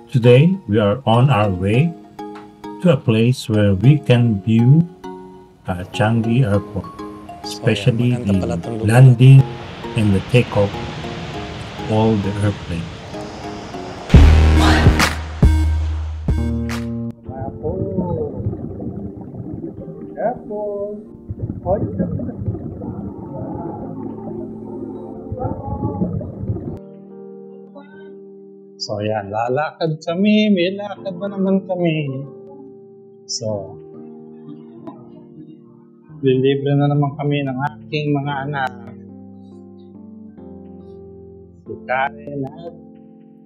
Today, we are on our way to a place where we can view Changi Airport, especially the landing and the takeoff of all the airplanes. So yan, lalakad kami, may lakad na naman kami. So, lilibre na naman kami ng aking mga anak. Si Karen at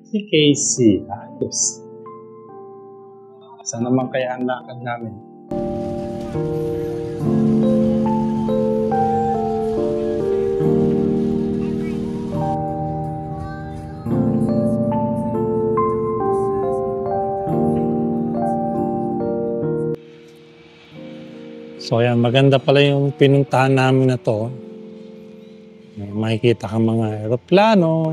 si Casey. Ayos. Saan naman kaya ang lakad namin? So ayan, maganda pala yung pinuntahan namin na to. May makikita kang mga aeroplano.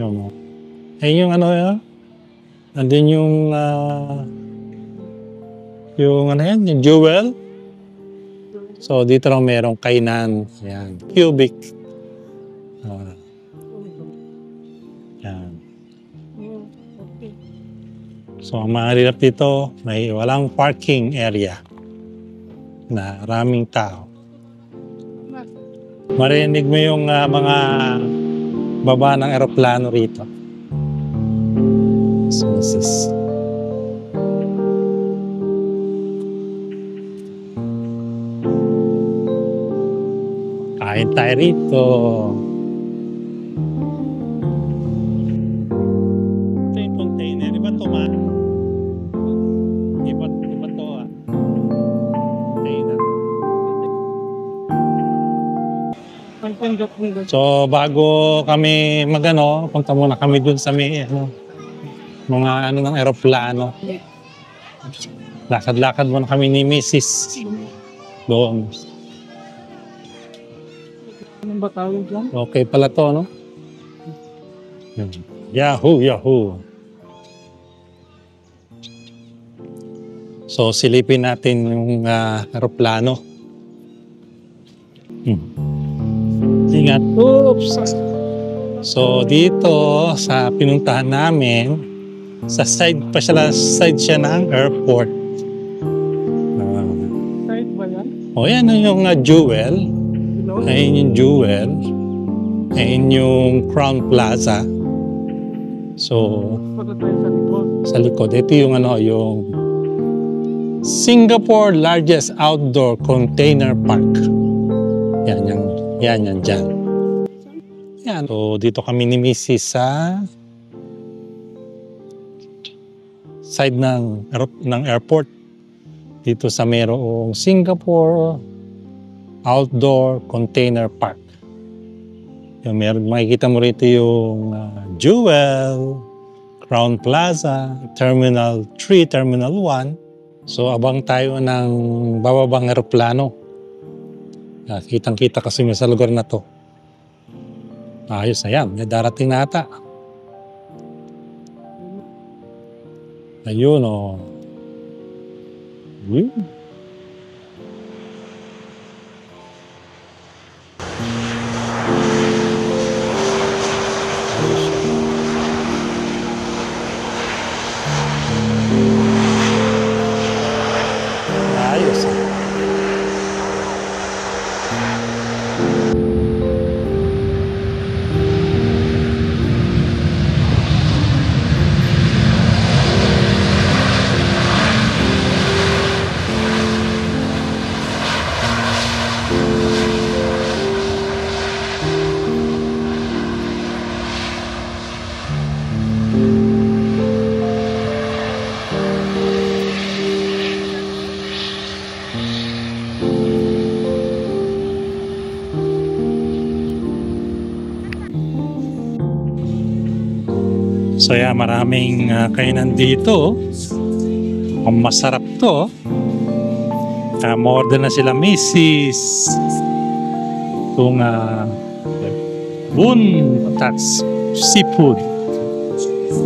Yung, yung ano yun? Nandun yung ano yan, yung Jewel. So dito lang merong kainan. Yan, cubic. Yan. So ang mga rilap dito, may walang parking area na maraming tao. Marinig mo yung mga baba ng aeroplano rito. So this is... Kain tayo rito. Ito yung container. Iba ito ma? Iba ito container. So bago kami magano, punta muna kami dun sa may mga ano ng aeroplano. Lakad-lakad muna kami ni Mrs. doon. Anong ba tawag dyan? Okay pala to, no? Yahoo, Yahoo! So, silipin natin yung aeroplano. Ingat. Oops! So, dito sa pinuntahan namin, sa side siya ng airport. Side ba yan? Yan yung Jewel. Ayun yung Jewel. Ayun yung Crown Plaza. So, Punta tayo sa likod. sa likod, ito yung yung Singapore largest outdoor container park. Yan dyan. Yan. So, dito kami ni Mrs. sa side ng airport. Dito sa merong Singapore Outdoor Container Park. Yung makikita mo rito yung Jewel, Crown Plaza, Terminal 3, Terminal 1. So abang tayo ng bababang aeroplano. Kitang-kita kasi sa lugar na to. Ayos na yan, may darating na ata. Ayun o. So maraming kainan dito. Ang masarap to. Ma-order na sila Mrs. Itong Boon Tats Seafood.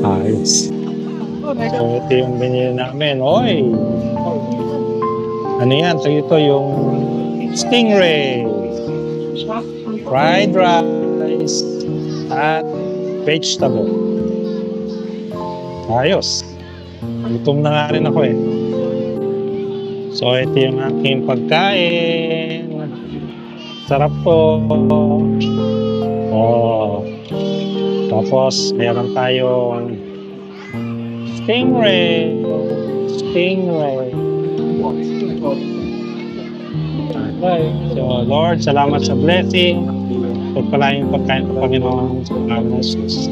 Ayos. So, ito yung binili namin. Oy! Ano yan? Ito yung stingray. Fried rice at vegetable. Ayos. Gutom na nga rin ako eh. So, ito yung aking pagkain. Sarap po. Oh. Tapos, meron tayong stingray. Stingray. Okay. So, Lord, salamat sa blessing. Pagpalain yung pagkain ng Panginoon sa pangalan ng Jesus.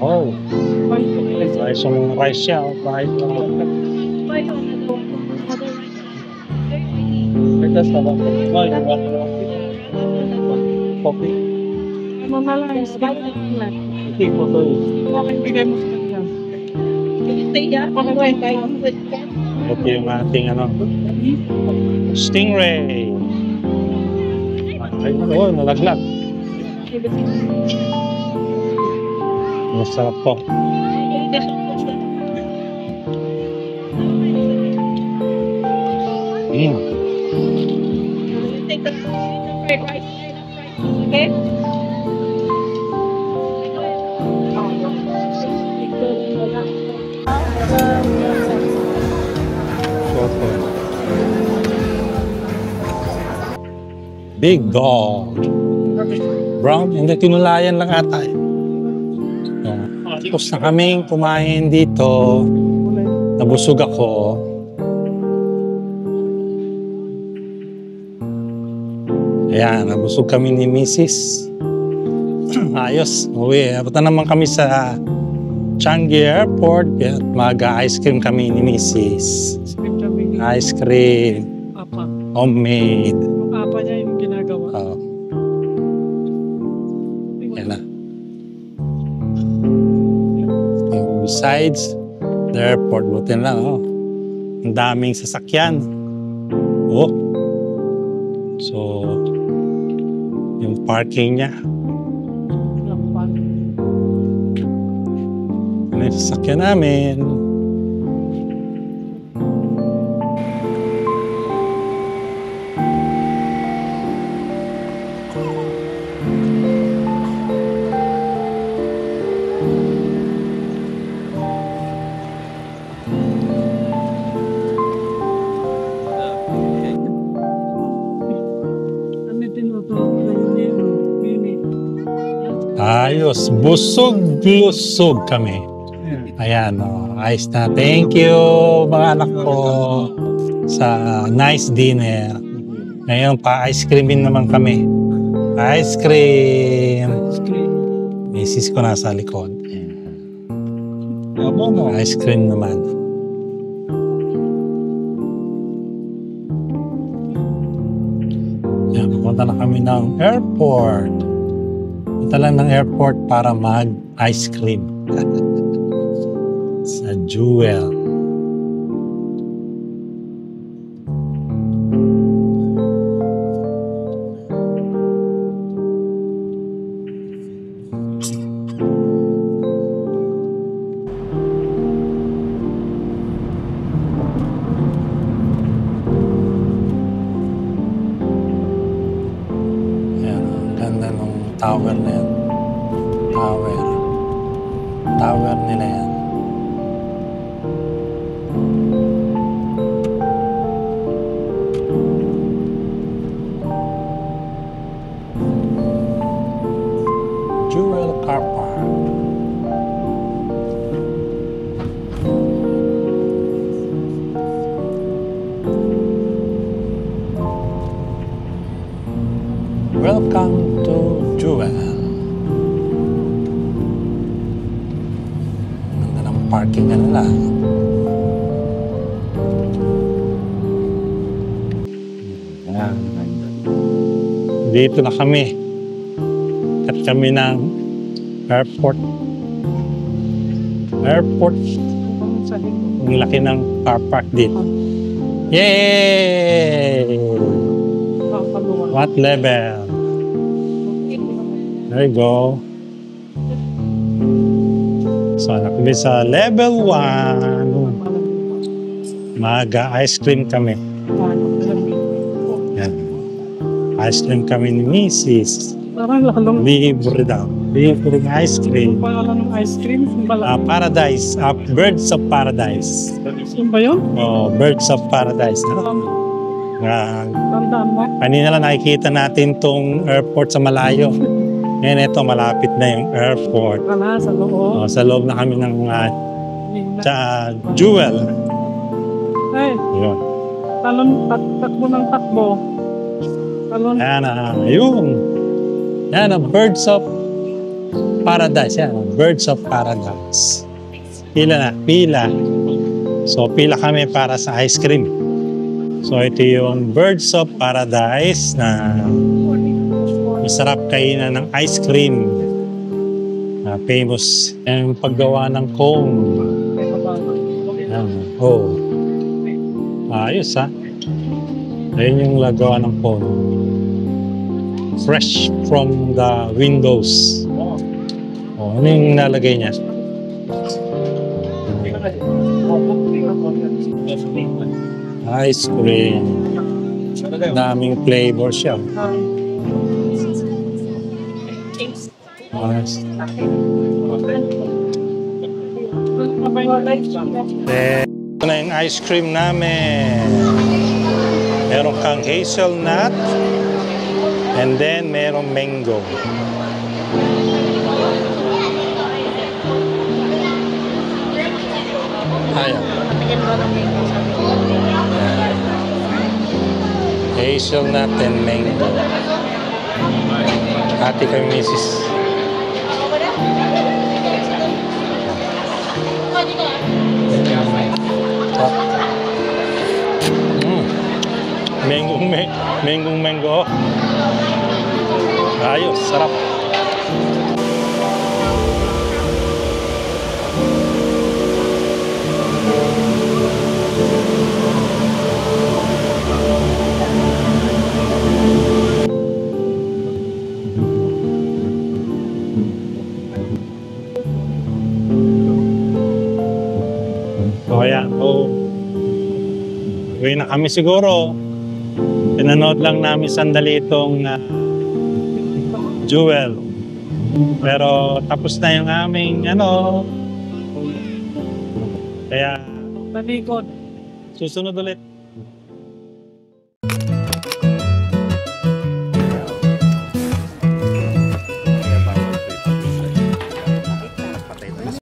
Oh. Rice yung rice siya. Kahit coffee. Ano na lang, hindi po to eh. Okay, bigay mo sa kanya. Ito yung ating stingray. Ay, oh, nalaglag. Masarap po. Take the fried rice. Okay? Big dog. Brown, hindi tinulayan lang ata eh. Tapos na kaming kumain dito. Nabusog ako. Ayan, nabusog kami ni Mrs. Ayos, uwi. Punta naman kami sa Changi Airport at mag-ice cream kami ni Mrs. Ice cream. Apa. Homemade. Yung apa niya yung ginagawa. Yan na. Yung besides the airport, butin lang, oh. Ang daming sasakyan. Oh. So, yung parking niya. Ano yung sasakyan namin? Ayos, busog-lusog kami. Ayan, ayos na. Thank you, mga anak ko, sa nice dinner. Ngayon pa, ice creamin naman kami. Ice cream. Misis ko nasa likod. Ice cream naman. Ayan, pupunta na kami ng airport. Punta lang ng airport para mag-ice cream. Sa Jewel. Ayan, ang ganda ng tower na yan. Tower nila yan. Jewel Car Park. Welcome to Jewel. Ganda ng parking na nila. Ayan. Dito na kami. At kami ng airport. Ang laki ng car park dito. Yay! What level? There you go. So, nakabili sa level 1. Maga, ice cream kami. Yan. Ice cream kami ni Mrs. Parang lalong Libre daw. Libre ng ice cream. parang ng ice cream. Paradise. Birds of Paradise. Yung ba yun? Oh, Birds of Paradise. Tandaan mo. Kanina lang nakikita natin tong airport sa malayo. Ngayon ito, malapit na yung airport. Wala sa loob. Oh, sa loob na kami ng Jewel. Ay, Yun. takbo ng takbo. Talon. Ayan na, yun. Yan ang Birds of Paradise. Yan, Birds of Paradise. Pila na, pila. So, pila kami para sa ice cream. So, ito yung Birds of Paradise na masarap kainan ng ice cream. Famous. Yung paggawa ng cone. Yan. Oh. Ayos ha. Ayun yung lagawa ng cone. Fresh from the windows. Oh, ano yung nalagay niya? Ice cream. Daming flavor siya. Nice. Ito na yung ice cream namin. Meron kang hazelnut. And then, merong mango. Ayan. Hazelnut and mango. Ate kami, Mrs. Mango. Ayos, sarap. So, ayan. Uwi na kami siguro. Pinanood lang namin sandali itong Jewel. Pero tapos na yung aming kaya Talikod. susunod ulit.